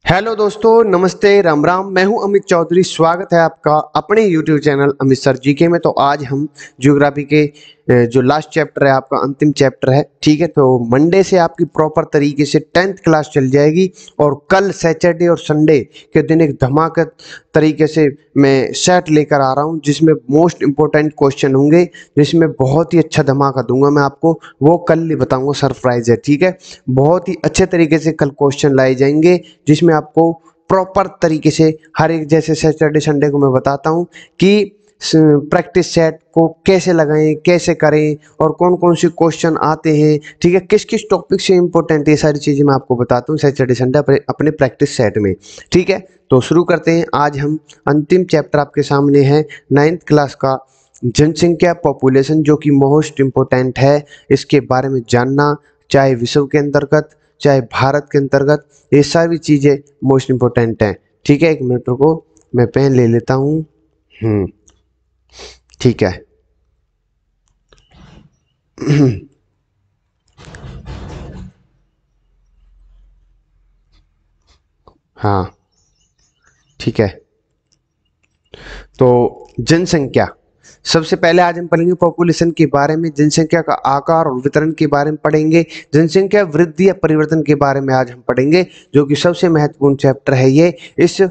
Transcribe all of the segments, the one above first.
Hello दोस्तों, नमस्ते, राम राम। मैं हूं अमित चौधरी। स्वागत है आपका अपने YouTube channel Amit sir GK में। तो आज हम ज्योग्राफी के जो लास्ट चैप्टर है, आपका अंतिम चैप्टर है, ठीक है। तो मंडे से आपकी प्रॉपर तरीके से 10th क्लास चल जाएगी और कल सैटरडे और संडे के दिन एक धमाका तरीके से मैं सेट लेकर आ रहा हूं, जिसमें मोस्ट इंपॉर्टेंट क्वेश्चन होंगे, जिसमें बहुत ही अच्छा धमाका दूंगा मैं आपको। वो कल ही बताऊंगा, सरप्राइज है, ठीक है। बहुत ही अच्छे तरीके से कल क्वेश्चन लाए जाएंगे, जिसमें आपको प्रॉपर तरीके से हर एक, जैसे सैटरडे संडे को मैं बताता हूं कि प्रैक्टिस सेट को कैसे लगाएं, कैसे करें और कौन कौन से क्वेश्चन आते हैं, ठीक है, किस किस टॉपिक से इंपॉर्टेंट, ये सारी चीजें मैं आपको बताता हूँ सैटरडे संडे अपने प्रैक्टिस सेट में, ठीक है। तो शुरू करते हैं। आज हम अंतिम चैप्टर आपके सामने है 9th क्लास का, जनसंख्या, पॉपुलेशन, जो कि मोस्ट इंपॉर्टेंट है। इसके बारे में जानना, चाहे विश्व के अंतर्गत चाहे भारत के अंतर्गत, ये सारी चीजें मोस्ट इंपॉर्टेंट हैं, ठीक है। एक मिनट रुको, मैं पेन ले लेता हूँ। ठीक है। हाँ, ठीक है। तो जनसंख्या, सबसे पहले आज हम पढ़ेंगे पॉपुलेशन के बारे में, जनसंख्या का आकार और वितरण के बारे में पढ़ेंगे, जनसंख्या वृद्धि या परिवर्तन के बारे में आज हम पढ़ेंगे, जो कि सबसे महत्वपूर्ण चैप्टर है ये इस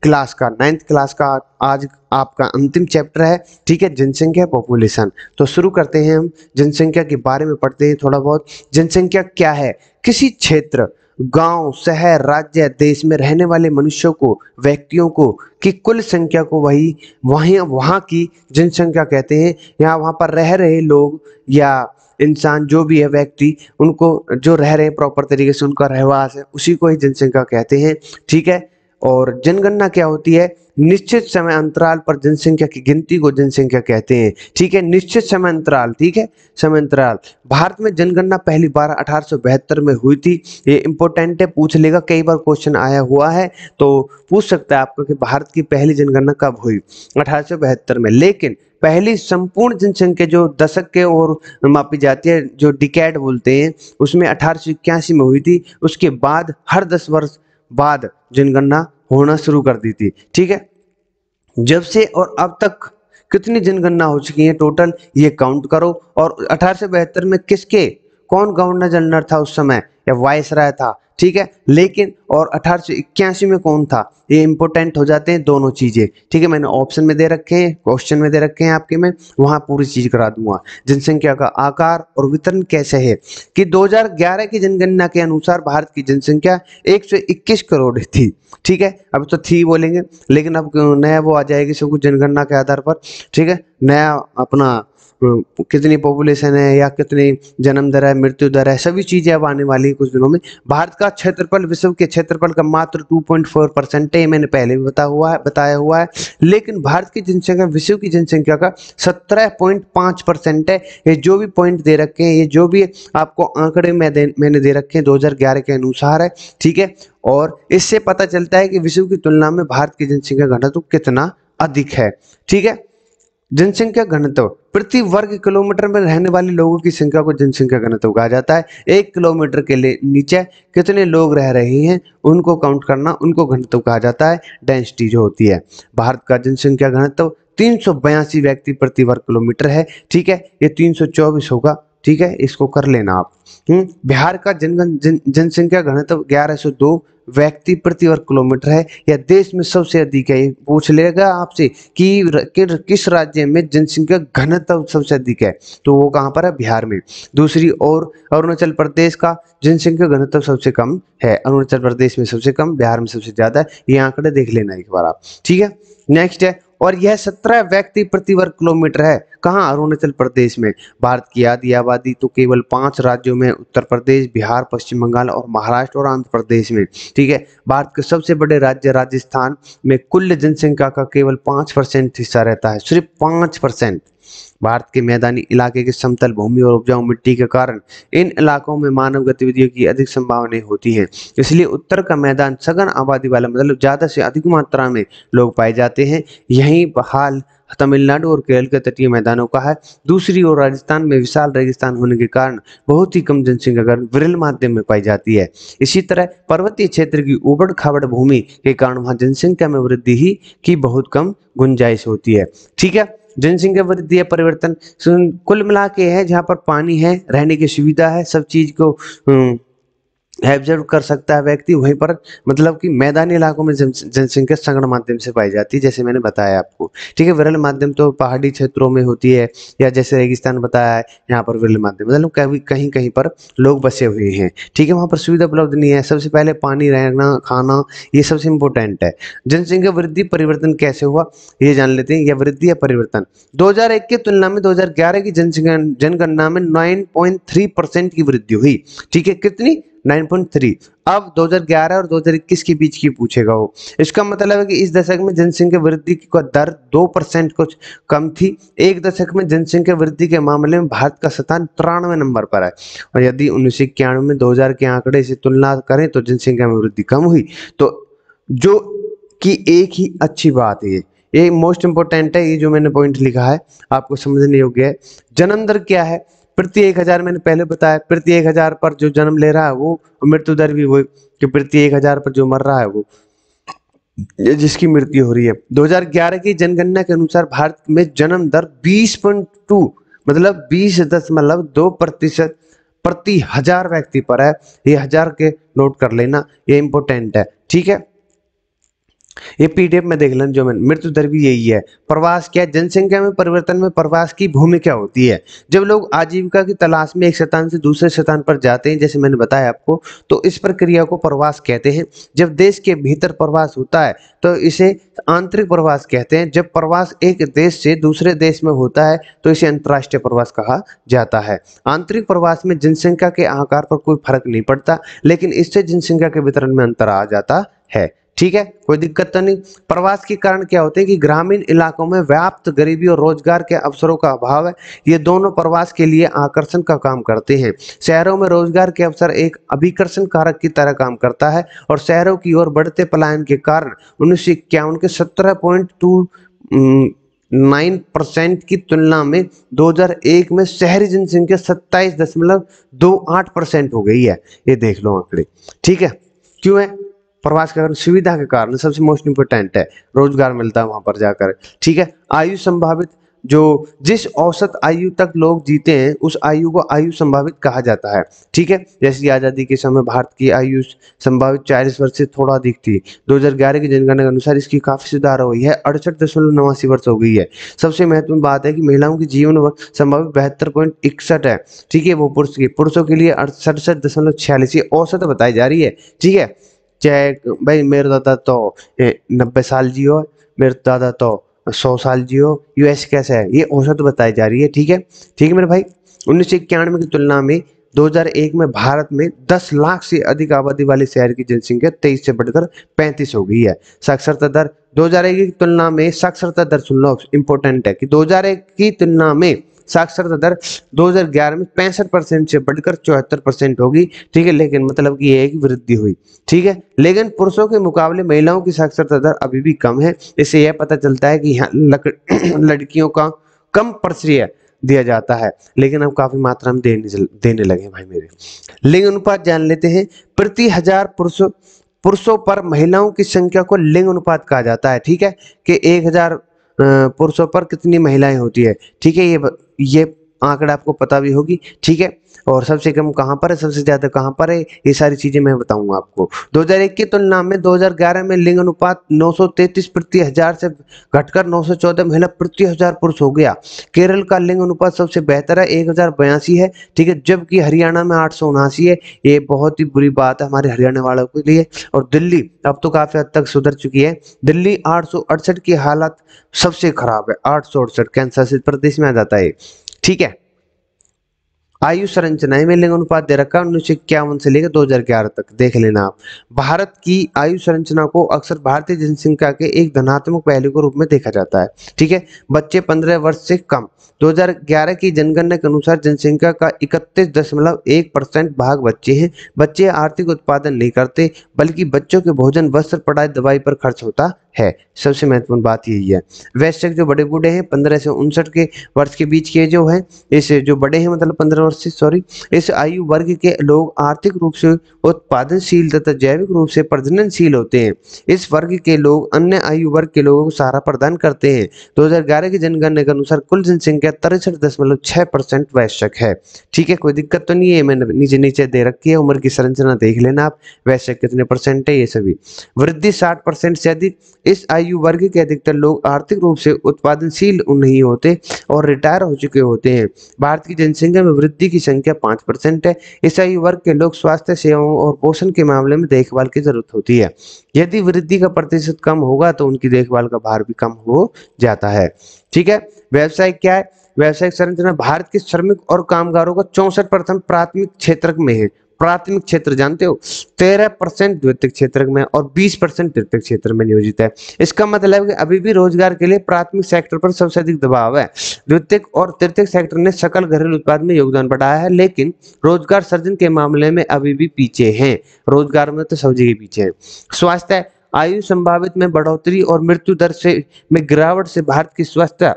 क्लास का, 9th क्लास का आज आपका अंतिम चैप्टर है, ठीक है। जनसंख्या, पॉपुलेशन। तो शुरू करते हैं हम जनसंख्या के बारे में पढ़ते हैं थोड़ा बहुत। जनसंख्या क्या है? किसी क्षेत्र, गांव, शहर, राज्य, देश में रहने वाले मनुष्यों को, व्यक्तियों को की कुल संख्या को वहां की जनसंख्या कहते हैं। यहाँ वहां पर रह रहे लोग या इंसान, जो भी है व्यक्ति, उनको जो रह रहे हैं प्रॉपर तरीके से, उनका रहवास है, उसी को ही जनसंख्या कहते हैं, ठीक है। और जनगणना क्या होती है? निश्चित समय अंतराल पर जनसंख्या की गिनती को जनसंख्या कहते हैं, ठीक है। निश्चित समय अंतराल, ठीक है, समय अंतराल। भारत में जनगणना पहली बार 1872 में हुई थी। ये इंपॉर्टेंट है, पूछ लेगा, कई बार क्वेश्चन आया हुआ है, तो पूछ सकता है आपको कि भारत की पहली जनगणना कब हुई? 1872 में। लेकिन पहली संपूर्ण जनसंख्या जो दशक के और मापी जाती है, जो डिकेड बोलते हैं, उसमें 1881 में हुई थी। उसके बाद हर 10 वर्ष बाद जनगणना होना शुरू कर दी थी, ठीक है। जब से और अब तक कितनी जनगणना हो चुकी है टोटल, ये काउंट करो। और 1872 में किसके, कौन गवर्नर जनरल था उस समय, या वायसराय था, ठीक है। लेकिन और 1881 में कौन था, ये इंपॉर्टेंट हो जाते हैं दोनों चीजें, ठीक है। मैंने ऑप्शन में दे रखे हैं, क्वेश्चन में दे रखे हैं आपके, मैं वहां पूरी चीज करा दूंगा। जनसंख्या का आकार और वितरण कैसे है कि 2011 की जनगणना के अनुसार भारत की जनसंख्या 121 करोड़ थी, ठीक है। अब तो थी बोलेंगे, लेकिन अब नया वो आ जाएगी सब कुछ जनगणना के आधार पर, ठीक है। नया अपना कितनी पॉपुलेशन है या कितनी जन्म दर है, मृत्यु दर है, सभी चीजें अब आने वाली है कुछ दिनों में। भारत का क्षेत्रफल विश्व के क्षेत्रफल का मात्र 2.4% है, मैंने पहले भी बताया हुआ है। लेकिन भारत की जनसंख्या विश्व की जनसंख्या का 17.5% है। ये जो भी पॉइंट दे रखे हैं, ये जो भी आपको आंकड़े मैंने दे रखे हैं 2011 के अनुसार है, ठीक है। और इससे पता चलता है कि विश्व की तुलना में भारत की जनसंख्या घनत्व कितना अधिक है, ठीक है। जनसंख्या घनत्व, प्रति वर्ग किलोमीटर में रहने वाले लोगों की संख्या को जनसंख्या घनत्व कहा जाता है। 1 किलोमीटर के लिए नीचे कितने लोग रह रहे हैं, उनको काउंट करना, उनको घनत्व कहा जाता है, डेंसिटी जो होती है। भारत का जनसंख्या घनत्व 382 व्यक्ति प्रति वर्ग किलोमीटर है, ठीक है। ये 324 होगा, ठीक है, इसको कर लेना आप। बिहार का जनसंख्या घनत्व 1102 व्यक्ति प्रति वर्ग किलोमीटर है, या देश में सबसे अधिक है। पूछ लेगा आपसे कि किस राज्य में जनसंख्या घनत्व सबसे अधिक है, तो वो कहाँ पर है? बिहार में। दूसरी ओर अरुणाचल प्रदेश का जनसंख्या घनत्व सबसे कम है। अरुणाचल प्रदेश में सबसे कम, बिहार में सबसे ज्यादा है। ये आंकड़े देख लेना एक बार आप, ठीक है। नेक्स्ट है, और यह 17 व्यक्ति प्रति वर्ग किलोमीटर है। कहाँ? अरुणाचल प्रदेश में। भारत की आधी आबादी तो केवल 5 राज्यों में, उत्तर प्रदेश, बिहार, पश्चिम बंगाल और महाराष्ट्र और आंध्र प्रदेश में, ठीक है। भारत के सबसे बड़े राज्य राजस्थान में कुल जनसंख्या का केवल 5% हिस्सा रहता है, सिर्फ 5%। भारत के मैदानी इलाके की समतल भूमि और उपजाऊ मिट्टी के कारण इन इलाकों में मानव गतिविधियों की अधिक संभावनाएं होती हैं। इसलिए उत्तर का मैदान सघन आबादी वाला, मतलब ज्यादा से अधिक मात्रा में लोग पाए जाते हैं। यहीं हाल तमिलनाडु और केरल के तटीय मैदानों का है। दूसरी ओर राजस्थान में विशाल रेगिस्तान होने के कारण बहुत ही कम जनसंख्या विरल माध्यम में पाई जाती है। इसी तरह पर्वतीय क्षेत्र की उबड़ खाबड़ भूमि के कारण वहां जनसंख्या में वृद्धि ही की बहुत कम गुंजाइश होती है। ठीक है, जनसंख्या वृद्धि या परिवर्तन कुल मिला के है, जहाँ पर पानी है, रहने की सुविधा है, सब चीज को एब्जर्व कर सकता है व्यक्ति, वहीं पर मतलब कि मैदानी इलाकों में जनसंख्या संगड़ माध्यम से पाई जाती है, जैसे मैंने बताया आपको। ठीक है, विरल माध्यम तो पहाड़ी क्षेत्रों में होती है, या जैसे रेगिस्तान बताया है, यहाँ पर विरल माध्यम मतलब कहीं कहीं पर लोग बसे हुए हैं। ठीक है, वहां पर सुविधा उपलब्ध नहीं है। सबसे पहले पानी, रहना, खाना, ये सबसे इंपॉर्टेंट है। जनसंख्या वृद्धि परिवर्तन कैसे हुआ ये जान लेते हैं, या वृद्धि या परिवर्तन। 2001 की तुलना में 2011 की जनगणना में 9.3% की वृद्धि हुई। ठीक है, कितनी? 9.3। अब 2011 और 2021 के बीच की पूछेगा वो। इसका मतलब है कि इस दशक में जनसंख्या वृद्धि की दर 2% कुछ कम थी। एक दशक में जनसंख्या वृद्धि के मामले में भारत का स्थान 93 नंबर पर है। और यदि 1991 में 2000 के आंकड़े से तुलना करें तो जनसंख्या में वृद्धि कम हुई, तो जो कि एक ही अच्छी बात है। ये मोस्ट इंपोर्टेंट है, ये जो मैंने पॉइंट लिखा है आपको समझने योग्य है। जन्म दर क्या है? प्रति 1000, मैंने पहले बताया, प्रति 1000 पर जो जन्म ले रहा है वो, मृत्यु दर भी वही कि प्रति 1000 पर जो मर रहा है वो, जिसकी मृत्यु हो रही है। 2011 की जनगणना के अनुसार भारत में जन्म दर 20.2 मतलब 20.2% प्रति 1000 व्यक्ति पर है। ये 1000 के नोट कर लेना, ये इंपॉर्टेंट है। ठीक है, ये पीडीएफ में देख लेना जो मैंने। मृत्यु दर भी यही है। प्रवास क्या है? जनसंख्या में परिवर्तन में प्रवास की भूमिका होती है। जब लोग आजीविका की तलाश में एक स्थान से दूसरे स्थान पर जाते हैं, जैसे मैंने बताया आपको, तो इस प्रक्रिया को प्रवास कहते हैं। जब देश के भीतर प्रवास होता है तो इसे आंतरिक प्रवास कहते हैं। जब प्रवास एक देश से दूसरे देश में होता है तो इसे अंतर्राष्ट्रीय प्रवास कहा जाता है। आंतरिक प्रवास में जनसंख्या के आकार पर कोई फर्क नहीं पड़ता, लेकिन इससे जनसंख्या के वितरण में अंतर आ जाता है। ठीक है, कोई दिक्कत तो नहीं। प्रवास के कारण क्या होते हैं कि ग्रामीण इलाकों में व्याप्त गरीबी और रोजगार के अवसरों का अभाव है। ये दोनों प्रवास के लिए आकर्षण का काम करते हैं। शहरों में रोजगार के अवसर एक अभिकर्षण कारक की तरह काम करता है, और शहरों की ओर बढ़ते पलायन के कारण 1951 के 17.29% की तुलना में 2001 में शहरी जनसंख्या 27.28% हो गई है। ये देख लो आंकड़े। ठीक है, क्यों है? प्रवास के कारण, सुविधा के कारण, सबसे मोस्ट इंपोर्टेंट है, रोजगार मिलता है वहां पर जाकर। ठीक है, आयु संभावित, जो जिस औसत आयु तक लोग जीते हैं उस आयु को आयु संभावित कहा जाता है। ठीक है, जैसे आजादी के समय भारत की आयु संभावित 40 वर्ष से थोड़ा अधिक थी। 2011 की जनगणना के अनुसार इसकी काफी सुधार हुई है, 68.89 वर्ष हो गई है। सबसे महत्वपूर्ण बात है कि महिलाओं की जीवन संभावित 72.61 है। ठीक है, वो पुरुषों के लिए 67.46 औसत बताई जा रही है। ठीक है, चाहे भाई मेरे दादा तो 90 साल जियो, मेरे दादा तो 100 साल जियो, यूएस कैसा है, ये औसत बताई जा रही है। ठीक है, ठीक है मेरे भाई। 1991 की तुलना में 2001 में भारत में 10 लाख से अधिक आबादी वाले शहर की जनसंख्या 23 से बढ़कर 35 हो गई है। साक्षरता दर 2001 की तुलना में, साक्षरता दर सुन लो, इंपॉर्टेंट है कि 2001 की तुलना में साक्षरता दर 2011 में 65% से बढ़कर 74% होगी। ठीक है, लेकिन मतलब कि ये एक वृद्धि हुई। ठीक है, लेकिन पुरुषों के मुकाबले महिलाओं की साक्षरता दर अभी भी कम है। इससे यह पता चलता है कि यहाँ लड़कियों का कम परिचय दिया जाता है, लेकिन अब काफी मात्रा में देने लगे भाई मेरे। लिंग अनुपात जान लेते हैं। प्रति 1000 पुरुषों पर महिलाओं की संख्या को लिंग अनुपात कहा जाता है। ठीक है, कि 1000 पुरुषों पर कितनी महिलाएं होती है। ठीक है, ये आंकड़ा आपको पता भी होगी। ठीक है, और सबसे कम कहां पर है, सबसे ज्यादा कहां पर है, ये सारी चीजें मैं बताऊंगा आपको। 2001 की तुलना में 2011 में लिंग अनुपात 933 प्रति 1000 से घटकर 914 महिला प्रति 1000 पुरुष हो गया। केरल का लिंग अनुपात सबसे बेहतर है, 1082 है। ठीक है, जबकि हरियाणा में 879 है। ये बहुत ही बुरी बात है हमारे हरियाणा वालों के लिए। और दिल्ली अब तो काफी हद तक सुधर चुकी है। दिल्ली 868 की हालत सबसे खराब है, 868 कैंसर से प्रदेश में आ जाता है। ठीक है, आयु संरचनाएं में लिंग अनुपात दे रखा है 1951 से लेकर 2011 तक, देख लेना आप। भारत की आयु संरचना को अक्सर भारतीय जनसंख्या के एक धनात्मक पहलू के रूप में देखा जाता है। ठीक है, बच्चे 15 वर्ष से कम। 2011 की जनगणना के अनुसार जनसंख्या का 31.1% भाग बच्चे हैं। बच्चे आर्थिक उत्पादन नहीं करते, बल्कि बच्चों के भोजन, वस्त्र, पढ़ाई, दवाई पर खर्च होता है। सबसे महत्वपूर्ण बात यही है। वयस्क जो बड़े बूढ़े हैं 15 से 59 के वर्ष के बीच के जो हैं, इस जो बड़े हैं मतलब 15 वर्ष से सॉरी, इस आयु वर्ग के लोग आर्थिक रूप से उत्पादनशील तथा जैविक रूप से प्रजननशील होते हैं। इस वर्ग के लोग अन्य आयु वर्ग के लोगों को सहारा प्रदान करते हैं। 2011 की जनगणना के अनुसार कुल जनसंख्या 63.6% वयस्क है। ठीक है, कोई दिक्कत तो नहीं है, मैंने नीचे नीचे दे रखी है, उम्र की संरचना देख लेना आप, वयस्क कितने परसेंट है ये सभी। वृद्धि 60% से अधिक, इस आयु वर्ग के अधिकतर लोग आर्थिक रूप से उत्पादनशील नहीं होते और रिटायर हो चुके होते हैं। भारत की जनसंख्या में वृद्धि की संख्या 5% है। इस आयु वर्ग के लोग स्वास्थ्य सेवाओं और पोषण के मामले में देखभाल की जरूरत होती है। यदि वृद्धि का प्रतिशत कम होगा तो उनकी देखभाल का भार भी कम हो जाता है। ठीक है, व्यवसाय क्या है? व्यवसायिक संरचना भारत के श्रमिक और कामगारों का 64% प्राथमिक क्षेत्र में है। प्राथमिक क्षेत्र जानते हो, 13% द्वितीयक क्षेत्र में और 20% तृतीयक क्षेत्र में नियोजित है। इसका मतलब है कि अभी भी रोजगार के लिए प्राथमिक सेक्टर पर सबसे अधिक दबाव है। द्वितीयक और तृतीयक सेक्टर ने सकल घरेलू उत्पाद में योगदान बढ़ाया है, लेकिन रोजगार सृजन के मामले में अभी भी पीछे हैं। रोजगार में तो सब जगह पीछे हैं। स्वास्थ्य, आयु संभावित में बढ़ोतरी और मृत्यु दर से में गिरावट से भारत की स्वास्थ्य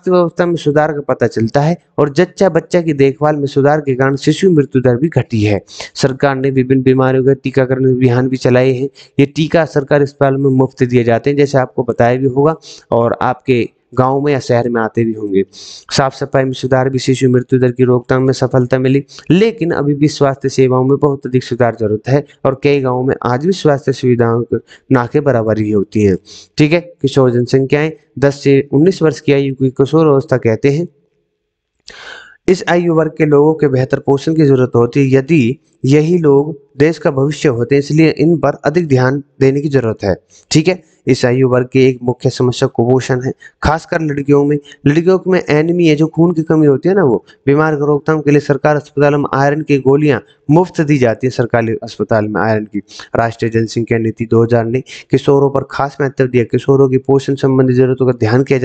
व्यवस्था में सुधार का पता चलता है और जच्चा बच्चा की देखभाल में सुधार के कारण शिशु मृत्यु दर भी घटी है। सरकार ने विभिन्न बीमारियों का टीकाकरण अभियान भी चलाए हैं। ये टीका सरकारी अस्पताल में मुफ्त दिए जाते हैं, जैसे आपको बताया भी होगा और आपके गांव में या शहर में आते भी होंगे। साफ सफाई में सुधार भी, शिशु मृत्यु दर की रोकथाम में सफलता मिली, लेकिन अभी भी स्वास्थ्य सेवाओं में बहुत अधिक सुधार जरूरत है और कई गांवों में आज भी स्वास्थ्य सुविधाओं ना के बराबर ही होती हैं। ठीक है, किशोर जनसंख्याएं 10 से 19 वर्ष की आयु की किशोर अवस्था कहते हैं। इस आयु वर्ग के लोगों के बेहतर पोषण की जरूरत होती है, यदि यही लोग देश का भविष्य होते हैं, इसलिए इन पर अधिक ध्यान देने की जरूरत है। ठीक है, इस आयु वर्ग की एक मुख्य समस्या कुपोषण है, खासकर लड़कियों में। लड़कियों में एनीमिया, जो खून की कमी होती है ना, वो बीमार की रोकथाम के लिए सरकार अस्पताल में आयरन की गोलियां मुफ्त दी जाती है, सरकारी अस्पताल में आयरन की। राष्ट्रीय जनसंख्या नीति 2000 ने किशोरों पर खास महत्व दिया। किशोरों की पोषण संबंधी जरूरतों का ध्यान किया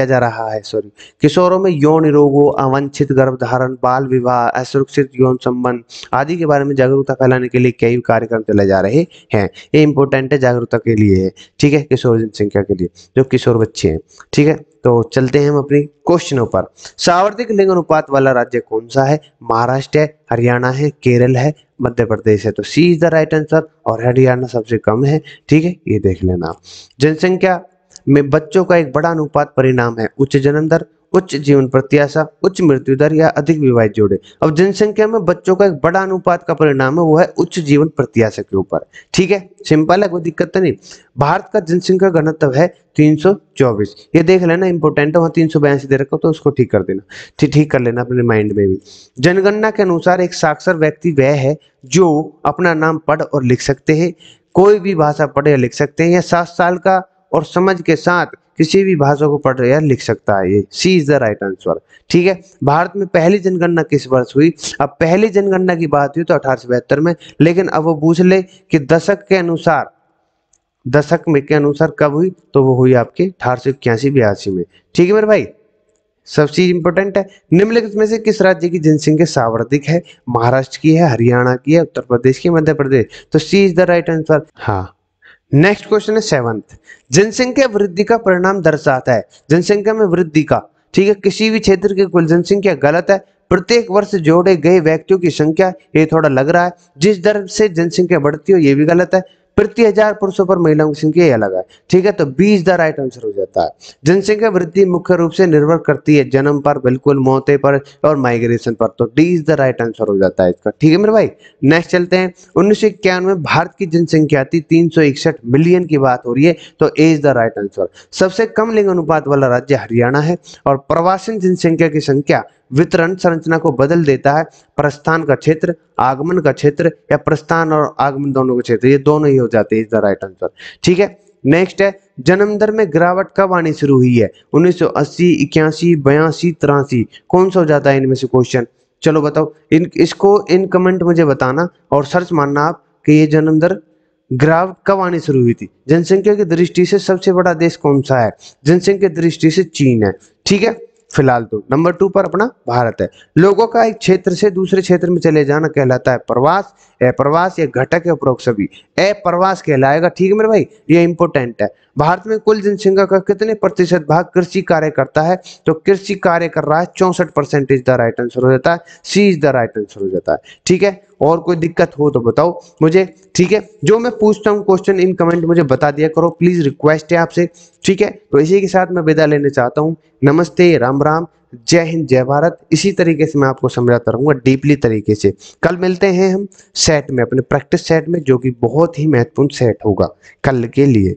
जा रहा है सॉरी। किशोरों में यौन रोगों, अवांछित गर्भधारण, बाल विवाह, असुरक्षित यौन संबंध आदि के बारे में जागरूकता फैलाने के लिए कई कार्यक्रम चलाए जा रहे हैं। ये इंपॉर्टेंट है, जागरूकता के लिए है। ठीक है, किशोर जनसंख्या के लिए, जो किशोर बच्चे हैं। ठीक है, तो चलते हैं हम अपनी क्वेश्चनों पर। सर्वाधिक लिंग अनुपात वाला राज्य कौन सा है? महाराष्ट्र है, हरियाणा है, केरल है, मध्य प्रदेश है। तो सी इज द राइट आंसर, और हरियाणा सबसे कम है। ठीक है, ये देख लेना। जनसंख्या में बच्चों का एक बड़ा अनुपात परिणाम है उच्च जन्म दर, उच्च जीवन प्रत्याशा, उच्च मृत्यु दर या अधिक विवाहित जोड़े। अब जनसंख्या में बच्चों का एक बड़ा अनुपात का परिणाम है वो है उच्च जीवन प्रत्याशा के ऊपर। ठीक है, सिंपल है, कोई दिक्कत तो नहीं। भारत का जनसंख्या घनत्व है 324, ये देख लेना, इंपोर्टेंट है। वहां 382 दे रखा, तो उसको ठीक कर देना, ठीक कर लेना अपने माइंड में भी। जनगणना के अनुसार एक साक्षर व्यक्ति वह है जो अपना नाम पढ़ और लिख सकते हैं, कोई भी भाषा पढ़ या लिख सकते हैं, या 7 साल का और समझ के साथ किसी भी भाषा को पढ़ या लिख सकता है। ये सी इज द राइट आंसर। ठीक है, भारत में पहली जनगणना किस वर्ष हुई? अब पहली जनगणना की बात हुई तो 1872 में, लेकिन अब वो पूछ ले कि दशक के अनुसार कब हुई, तो वो हुई आपके 1881-82 में। ठीक है मेरे भाई, सब चीज इंपोर्टेंट है। निम्नलिखित में से किस राज्य की जनसंख्या सर्वाधिक है? महाराष्ट्र की है, हरियाणा की है, उत्तर प्रदेश की, मध्य प्रदेश। तो सी इज द राइट आंसर। हाँ, नेक्स्ट क्वेश्चन है 7th। जनसंख्या वृद्धि का परिणाम दर्शाता है। जनसंख्या में वृद्धि का, ठीक है, किसी भी क्षेत्र की कुल जनसंख्या गलत है। प्रत्येक वर्ष जोड़े गए व्यक्तियों की संख्या, ये थोड़ा लग रहा है। जिस दर से जनसंख्या बढ़ती हो, ये भी गलत है। प्रति 1000 पुरुषों पर महिलाओं की संख्या अलग है। ठीक है, तो 20 द राइट आंसर हो जाता है। जनसंख्या वृद्धि मुख्य रूप से निर्भर करती है जन्म पर, बिल्कुल, मौते पर और माइग्रेशन पर। तो D is the right answer हो जाता है इसका। ठीक है मेरे भाई, नेक्स्ट चलते हैं। 1991 में भारत की जनसंख्या थी 361 मिलियन की बात हो रही है, तो ए इज द राइट आंसर। सबसे कम लिंग अनुपात वाला राज्य हरियाणा है, और प्रवासी जनसंख्या की संख्या वितरण संरचना को बदल देता है। प्रस्थान का क्षेत्र, आगमन का क्षेत्र, या प्रस्थान और आगमन दोनों का क्षेत्र, ये दोनों ही हो जाते हैं। Is the right answer. ठीक है, नेक्स्ट है, जन्म दर में गिरावट कब आनी शुरू हुई है? 1980, 81, 82, 83, कौन सा हो जाता है इनमें से क्वेश्चन? चलो बताओ, इसको इन कमेंट मुझे बताना और सर्च मारना आप कि ये जन्म दर गिरावट कब आनी शुरू हुई थी। जनसंख्या की दृष्टि से सबसे बड़ा देश कौन सा है? जनसंख्या की दृष्टि से चीन है। ठीक है, फिलहाल तो नंबर 2 पर अपना भारत है। लोगों का एक क्षेत्र से दूसरे क्षेत्र में चले जाना कहलाता है प्रवास। अप्रवास या घटक उपरोक्त सभी अप्रवास कहलाएगा। ठीक है मेरे भाई, ये इंपॉर्टेंट है। भारत में कुल जनसंख्या का कितने प्रतिशत भाग कृषि कार्य करता है? तो कृषि कार्य कर रहा है 64% इज द राइट आंसर हो जाता है। सी इज द राइट आंसर हो जाता है। ठीक है, और कोई दिक्कत हो तो बताओ मुझे। ठीक है, जो मैं पूछता हूँ क्वेश्चन इन कमेंट मुझे बता दिया करो प्लीज, रिक्वेस्ट है आपसे। ठीक है, तो इसी के साथ मैं विदा लेने चाहता हूँ। नमस्ते, राम राम, जय हिंद, जय भारत। इसी तरीके से मैं आपको समझाता रहूंगा डीपली तरीके से। कल मिलते हैं हम सेट में, अपने प्रैक्टिस सेट में, जो कि बहुत ही महत्वपूर्ण सेट होगा कल के लिए।